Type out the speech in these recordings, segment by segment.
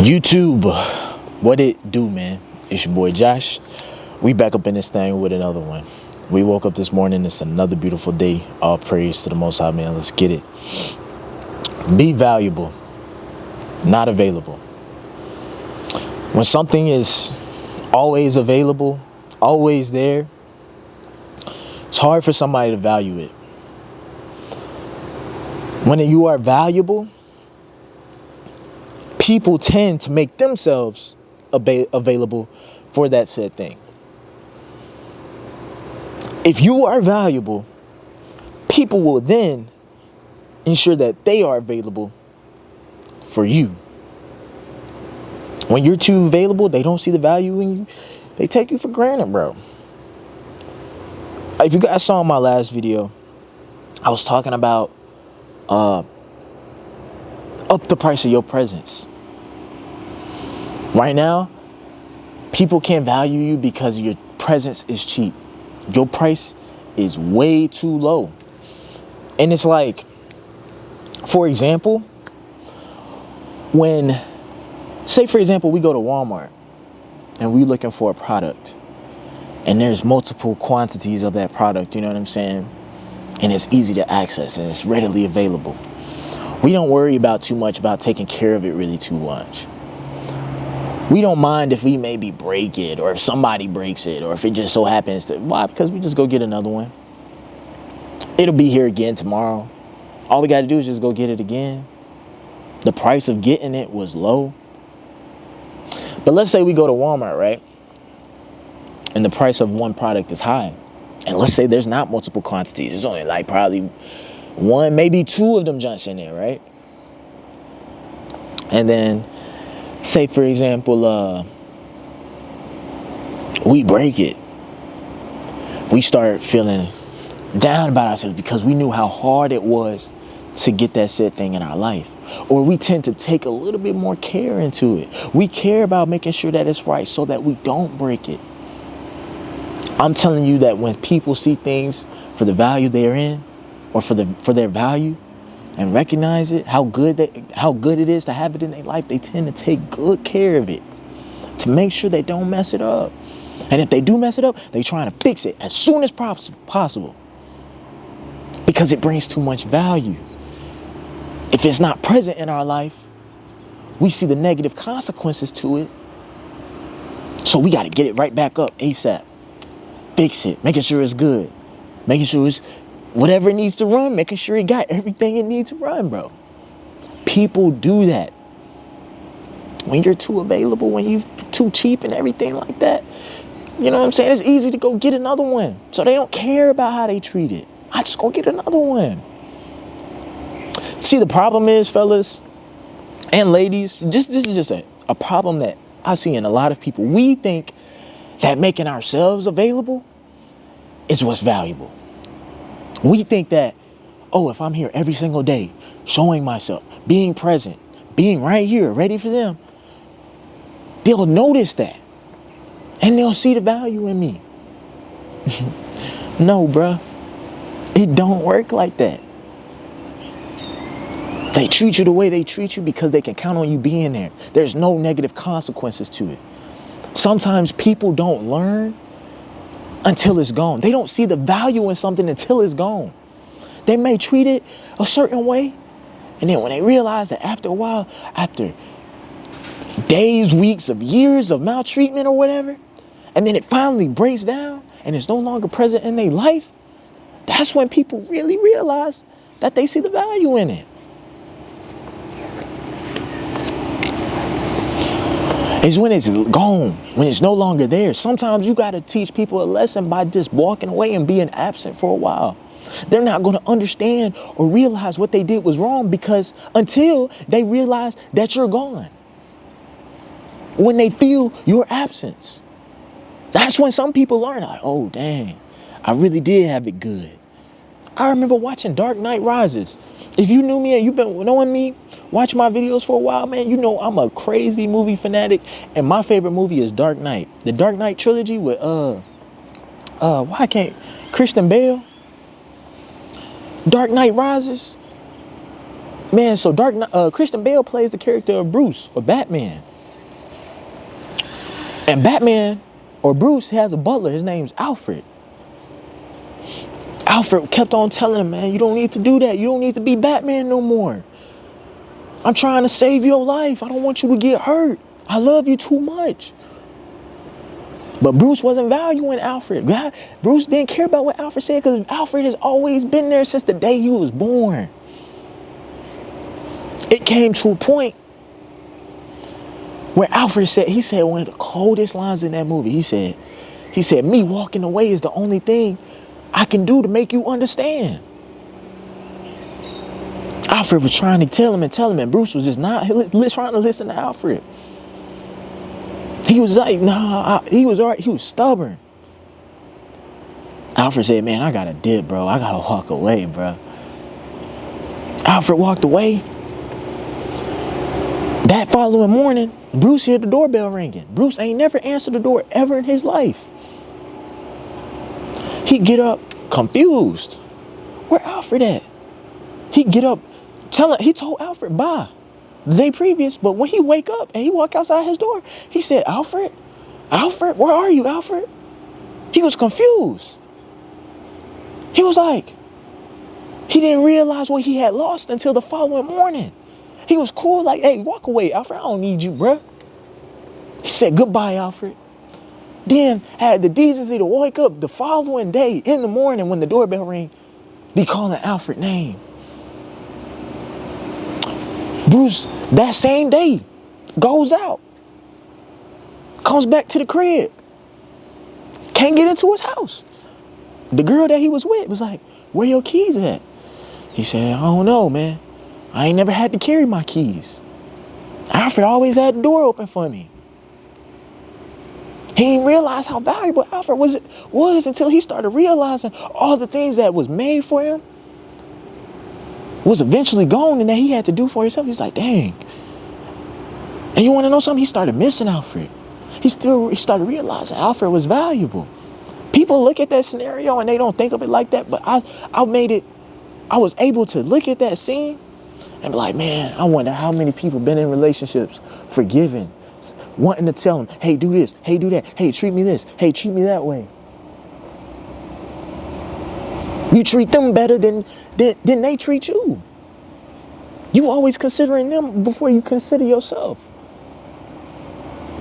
YouTube, what it do, man? It's your boy Josh. We back up in this thing with another one. We woke up this morning. It's another beautiful day. All praise to the Most High, man. Let's get it. Be valuable, not available. When something is always available, always there, it's hard for somebody to value it. When you are valuable, people tend to make themselves available for that said thing. If you are valuable, people will then ensure that they are available for you. When you're too available, they don't see the value in you. They take you for granted, bro. If you guys saw my last video, I was talking about up the price of your presence. Right now, people can't value you because your presence is cheap. Your price is way too low. And it's like, for example, say for example, we go to Walmart and we're looking for a product and there's multiple quantities of that product, you know what I'm saying? And it's easy to access and it's readily available. We don't worry about too much about taking care of it really too much. We don't mind if we maybe break it or if somebody breaks it or if it just so happens to. Why? Because we just go get another one. It'll be here again tomorrow. All we got to do is just go get it again. The price of getting it was low. But let's say we go to Walmart, right? And the price of one product is high. And let's say there's not multiple quantities. It's only like probably one, maybe two of them junks in there, right? And then say, for example, we break it. We start feeling down about ourselves because we knew how hard it was to get that said thing in our life. Or we tend to take a little bit more care into it. We care about making sure that it's right so that we don't break it. I'm telling you that when people see things for the value they're in or for their value, and recognize it, how good it is to have it in their life, they tend to take good care of it to make sure they don't mess it up. And if they do mess it up, they trying to fix it as soon as possible because it brings too much value. If it's not present in our life, we see the negative consequences to it. So we got to get it right back up ASAP. Fix it, making sure it's good, making sure it's whatever it needs to run, making sure it got everything it needs to run, bro. People do that. When you're too available, when you're too cheap and everything like that, you know what I'm saying? It's easy to go get another one. So they don't care about how they treat it. I just go get another one. See, the problem is, fellas and ladies, this is just a problem that I see in a lot of people. We think that making ourselves available is what's valuable. We think that, oh, if I'm here every single day, showing myself, being present, being right here, ready for them, they'll notice that. And they'll see the value in me. No, bruh. It don't work like that. They treat you the way they treat you because they can count on you being there. There's no negative consequences to it. Sometimes people don't learn until it's gone. They don't see the value in something until it's gone. They may treat it a certain way, and then when they realize that after a while, after days, weeks, of years of maltreatment or whatever, and then it finally breaks down and it's no longer present in their life, that's when people really realize that they see the value in it. It's when it's gone, when it's no longer there. Sometimes you got to teach people a lesson by just walking away and being absent for a while. They're not going to understand or realize what they did was wrong because until they realize that you're gone. When they feel your absence, that's when some people learn, like, oh, dang, I really did have it good. I remember watching Dark Knight Rises. If you knew me and you've been knowing me, watching my videos for a while, man, you know I'm a crazy movie fanatic. And my favorite movie is Dark Knight. The Dark Knight trilogy with, Christian Bale. Dark Knight Rises. Man, so Christian Bale plays the character of Bruce or Batman. And Batman or Bruce has a butler. His name's Alfred. Alfred kept on telling him, man, you don't need to do that. You don't need to be Batman no more. I'm trying to save your life. I don't want you to get hurt. I love you too much. But Bruce wasn't valuing Alfred. Bruce didn't care about what Alfred said because Alfred has always been there since the day he was born. It came to a point where Alfred said, he said one of the coldest lines in that movie. He said, me walking away is the only thing I can do to make you understand. Alfred was trying to tell him, and Bruce was just not trying to listen to Alfred. He was like, nah, he was stubborn. Alfred said, man, I gotta dip, bro. I gotta walk away, bro. Alfred walked away. That following morning, Bruce heard the doorbell ringing. Bruce ain't never answered the door ever in his life. He get up confused. Where Alfred at? He get up, he told Alfred bye the day previous, but when he wake up and he walk outside his door, he said, Alfred, where are you, Alfred? He was confused. He was like, he didn't realize what he had lost until the following morning. He was cool, like, hey, walk away, Alfred. I don't need you, bruh. He said goodbye, Alfred. Then had the decency to wake up the following day in the morning when the doorbell rang, be calling Alfred's name. Bruce, that same day, goes out. Comes back to the crib. Can't get into his house. The girl that he was with was like, where your keys at? He said, I don't know, man. I ain't never had to carry my keys. Alfred always had the door open for me. He didn't realize how valuable Alfred was until he started realizing all the things that was made for him was eventually gone and that he had to do for himself. He's like, dang. And you want to know something? He started missing Alfred. He started realizing Alfred was valuable. People look at that scenario and they don't think of it like that, but I was able to look at that scene and be like, man, I wonder how many people been in relationships forgiving, wanting to tell them, hey, do this, hey, do that, hey, treat me this, hey, treat me that way. You treat them better than they treat you. You always considering them before you consider yourself.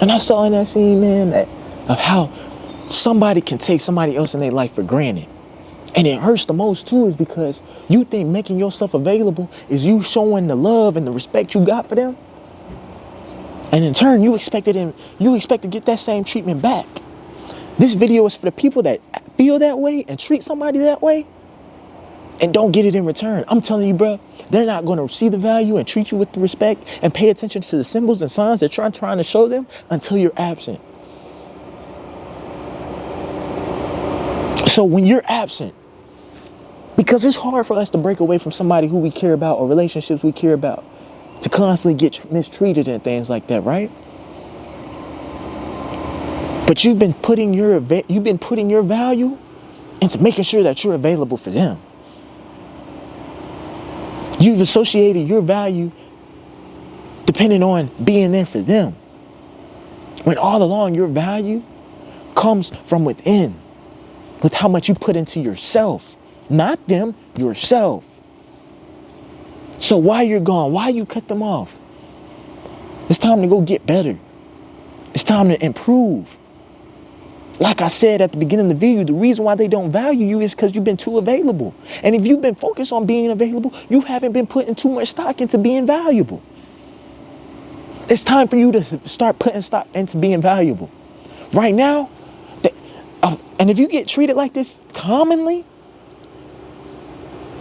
And I saw in that scene, man, of how somebody can take somebody else in their life for granted. And it hurts the most too is because you think making yourself available is you showing the love and the respect you got for them. And in turn, you expect to get that same treatment back. This video is for the people that feel that way and treat somebody that way and don't get it in return. I'm telling you, bro, they're not going to see the value and treat you with the respect and pay attention to the symbols and signs that you're trying to show them until you're absent. So when you're absent, because it's hard for us to break away from somebody who we care about or relationships we care about, to constantly get mistreated and things like that, right? But you've been putting your value into making sure that you're available for them. You've associated your value depending on being there for them. When all along your value comes from within, with how much you put into yourself, not them, yourself. So why you're gone? Why you cut them off? It's time to go get better. It's time to improve. Like I said at the beginning of the video, the reason why they don't value you is because you've been too available. And if you've been focused on being available, you haven't been putting too much stock into being valuable. It's time for you to start putting stock into being valuable. Right now, and if you get treated like this commonly,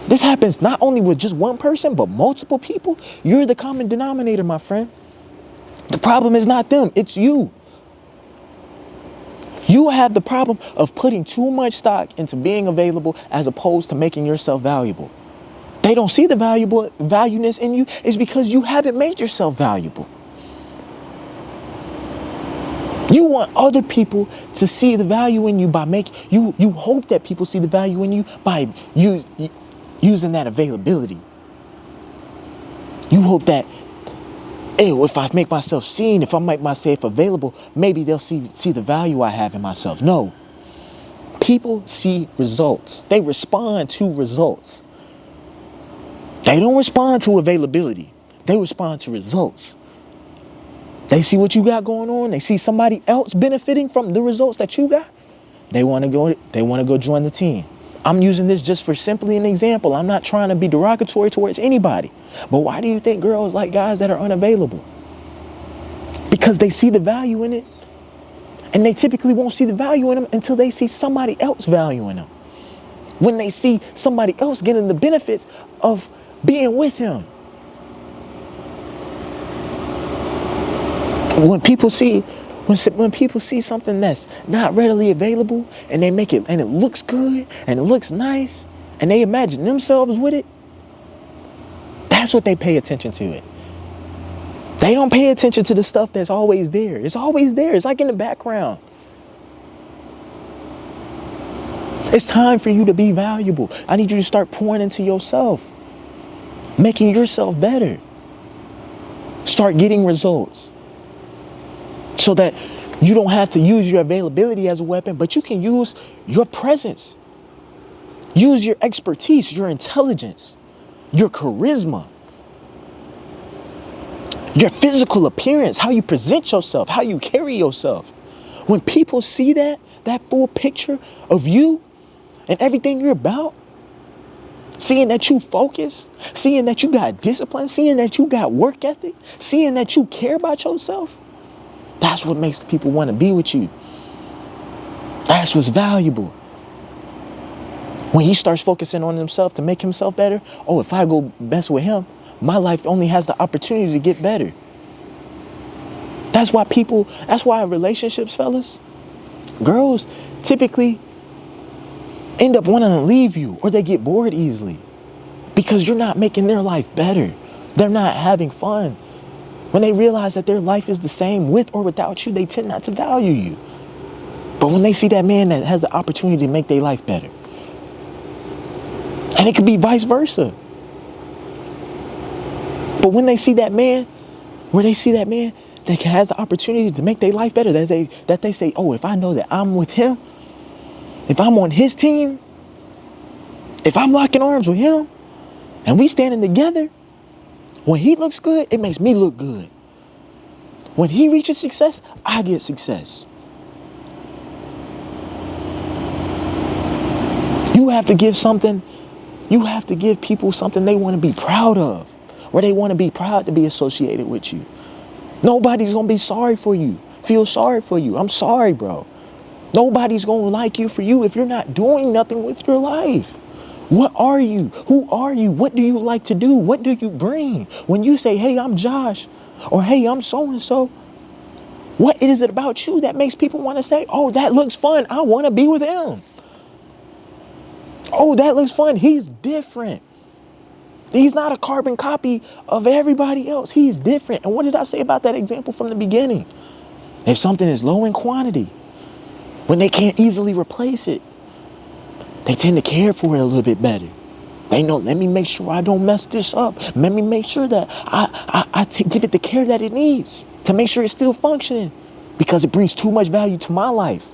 this happens not only with just one person, but multiple people. You're the common denominator, my friend. The problem is not them, it's you. You have the problem of putting too much stock into being available as opposed to making yourself valuable. They don't see the valueness in you. It's because you haven't made yourself valuable. You want other people to see the value in you by you hope that people see the value in you by using that availability. You hope that Ew, if I make myself seen, if I make myself available, maybe they'll see the value I have in myself. No. People see results. They respond to results. They don't respond to availability. They respond to results. They see what you got going on. They see somebody else benefiting from the results that you got. They want to go join the team. I'm using this just for simply an example. I'm not trying to be derogatory towards anybody. But why do you think girls like guys that are unavailable? Because they see the value in it. And they typically won't see the value in them until they see somebody else valuing them. When they see somebody else getting the benefits of being with him. When people see something that's not readily available and they make it and it looks good and it looks nice and they imagine themselves with it, that's what they pay attention to it. They don't pay attention to the stuff that's always there. It's always there. It's like in the background. It's time for you to be valuable. I need you to start pouring into yourself, making yourself better. Start getting results so that you don't have to use your availability as a weapon, but you can use your presence. Use your expertise, your intelligence, your charisma. Your physical appearance, how you present yourself, how you carry yourself. When people see that full picture of you and everything you're about, seeing that you focus, seeing that you got discipline, seeing that you got work ethic, seeing that you care about yourself, that's what makes people want to be with you. That's what's valuable. When he starts focusing on himself to make himself better, oh, if I go mess with him, my life only has the opportunity to get better. That's why relationships, fellas, girls typically end up wanting to leave you or they get bored easily because you're not making their life better. They're not having fun. When they realize that their life is the same with or without you, they tend not to value you. But when they see that man that has the opportunity to make their life better, and it could be vice versa. But when they see that man, that has the opportunity to make their life better, that they say, oh, if I know that I'm with him, if I'm on his team, if I'm locking arms with him, and we standing together, when he looks good, it makes me look good. When he reaches success, I get success. You have to give people something they want to be proud of. Where they want to be proud to be associated with you. Nobody's going to be sorry for you. Feel sorry for you. I'm sorry, bro. Nobody's going to like you for you if you're not doing nothing with your life. What are you? Who are you? What do you like to do? What do you bring? When you say, hey, I'm Josh, or hey, I'm so-and-so, what is it about you that makes people want to say, oh, that looks fun. I want to be with him. Oh, that looks fun. He's different. He's not a carbon copy of everybody else. He's different. And what did I say about that example from the beginning? If something is low in quantity, when they can't easily replace it, they tend to care for it a little bit better. They know, let me make sure I don't mess this up. Let me make sure that I give it the care that it needs to make sure it's still functioning because it brings too much value to my life.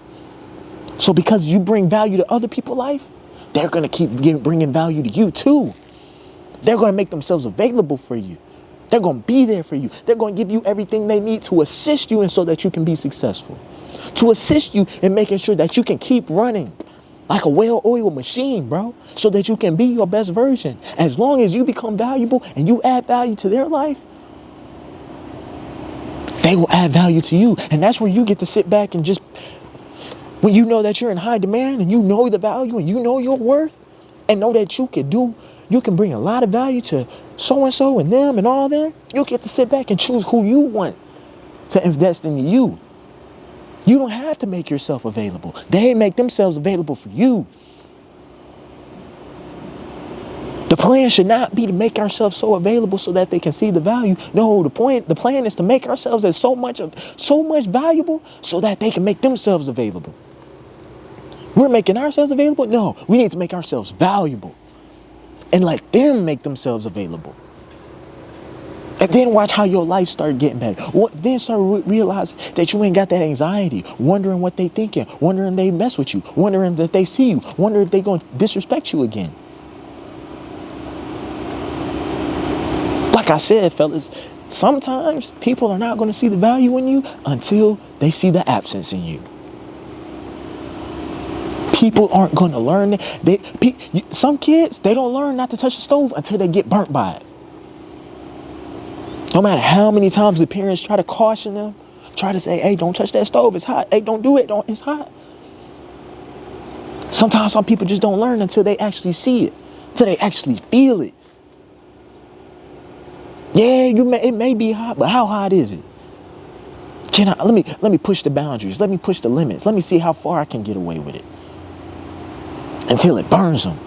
So because you bring value to other people's life, they're going to keep bringing value to you too. They're going to make themselves available for you. They're going to be there for you. They're going to give you everything they need to assist you and so that you can be successful. To assist you in making sure that you can keep running like a well-oiled machine, bro, so that you can be your best version. As long as you become valuable and you add value to their life, they will add value to you. And that's where you get to sit back and just, when you know that you're in high demand and you know the value and you know your worth and know that you can bring a lot of value to so-and-so and them and all them, you get to sit back and choose who you want to invest in you. You don't have to make yourself available. They make themselves available for you. The plan should not be to make ourselves so available so that they can see the value. No, the plan is to make ourselves as so much valuable so that they can make themselves available. We're making ourselves available? No, we need to make ourselves valuable and let them make themselves available. And then watch how your life start getting better. Then start realize that you ain't got that anxiety, wondering what they thinking, wondering they mess with you, wondering that they see you, wondering if they gonna disrespect you again. Like I said, fellas, sometimes people are not gonna see the value in you until they see the absence in you. People aren't gonna learn. Some kids, they don't learn not to touch the stove until they get burnt by it. No matter how many times the parents try to caution them, try to say, hey, don't touch that stove, it's hot. Hey, don't do it, it's hot. Sometimes some people just don't learn until they actually see it, until they actually feel it. Yeah, it may be hot, but how hot is it? Let me push the boundaries. Let me push the limits. Let me see how far I can get away with it. Until it burns them.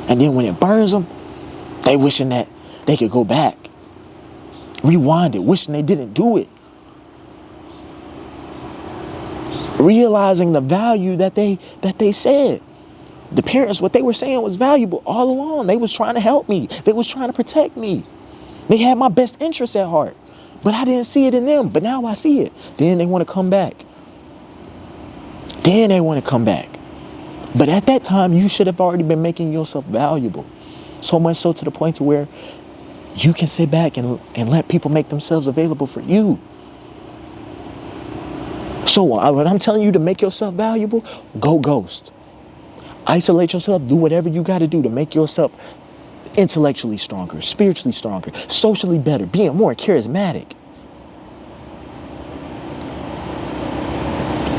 And then when it burns them, they wishing that they could go back. Rewind it, wishing they didn't do it. Realizing the value that they said. The parents, what they were saying was valuable all along. They was trying to help me. They was trying to protect me. They had my best interests at heart. But I didn't see it in them. But now I see it. Then they want to come back. But at that time, you should have already been making yourself valuable. So much so to the point to where you can sit back and let people make themselves available for you. So when I'm telling you to make yourself valuable, go ghost. Isolate yourself. Do whatever you got to do to make yourself intellectually stronger, spiritually stronger, socially better, being more charismatic.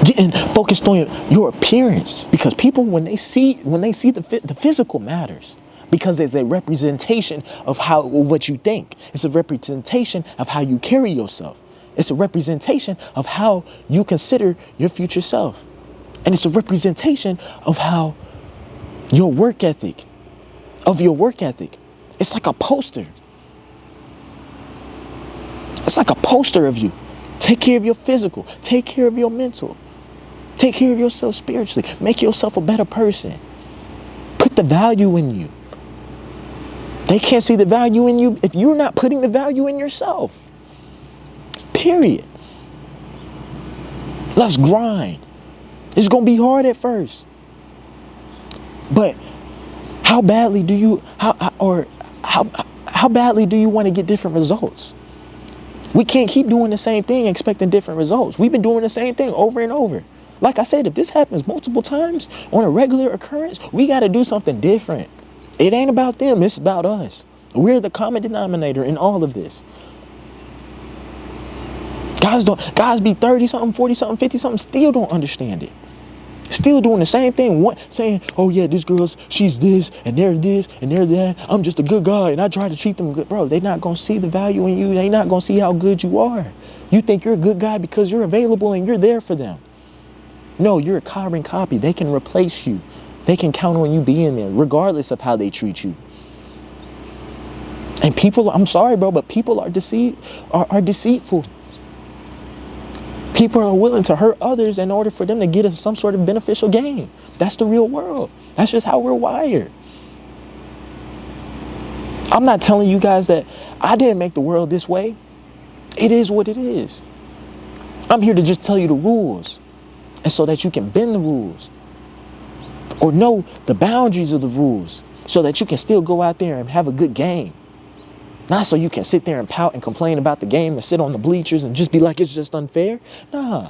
Getting focused on your appearance, because people, when they see the physical matters. Because it's a representation of what you think. It's a representation of how you carry yourself. It's a representation of how you consider your future self. And it's a representation of how your work ethic. It's like a poster. It's like a poster of you. Take care of your physical. Take care of your mental. Take care of yourself spiritually. Make yourself a better person. Put the value in you. They can't see the value in you if you're not putting the value in yourself. Period. Let's grind. It's going to be hard at first. But how badly do you want to get different results? We can't keep doing the same thing expecting different results. We've been doing the same thing over and over. Like I said, if this happens multiple times on a regular occurrence, we got to do something different. It ain't about them, it's about us. We're the common denominator in all of this. Guys be 30-something, 40-something, 50-something, still don't understand it. Still doing the same thing, saying, oh yeah, this girl's, she's this, and they're this, and they're that. I'm just a good guy, and I try to treat them good. Bro, they're not going to see the value in you. They're not going to see how good you are. You think you're a good guy because you're available and you're there for them. No, you're a carbon copy. They can replace you. They can count on you being there, regardless of how they treat you. And people, I'm sorry, bro, but people are deceitful. People are willing to hurt others in order for them to get some sort of beneficial gain. That's the real world. That's just how we're wired. I'm not telling you guys that I didn't make the world this way. It is what it is. I'm here to just tell you the rules, and so that you can bend the rules. Or know the boundaries of the rules so that you can still go out there and have a good game. Not so you can sit there and pout and complain about the game and sit on the bleachers and just be like, it's just unfair. Nah.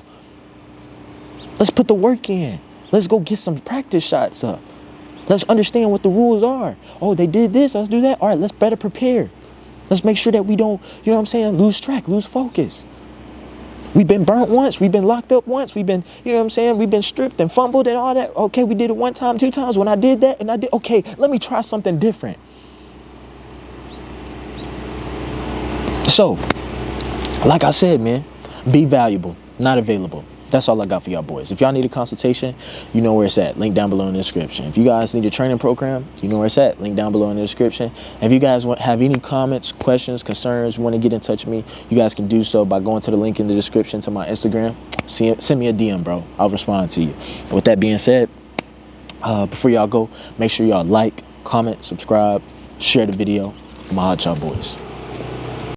Let's put the work in. Let's go get some practice shots up. Let's understand what the rules are. Oh, they did this, let's do that. All right, let's better prepare. Let's make sure that we don't, lose track, lose focus. We've been burnt once. We've been locked up once. We've been, we've been stripped and fumbled and all that. Okay, we did it one time, 2 times. When I did that and okay, let me try something different. So, like I said, man, be valuable, not available. That's all I got for y'all boys. If y'all need a consultation, you know where it's at. Link down below in the description. If you guys need a training program, you know where it's at. Link down below in the description. If you guys have any comments, questions, concerns, want to get in touch with me, you guys can do so by going to the link in the description to my Instagram. Send me a DM, bro. I'll respond to you. With that being said, before y'all go, make sure y'all like, comment, subscribe, share the video. I'ma holla at y'all boys.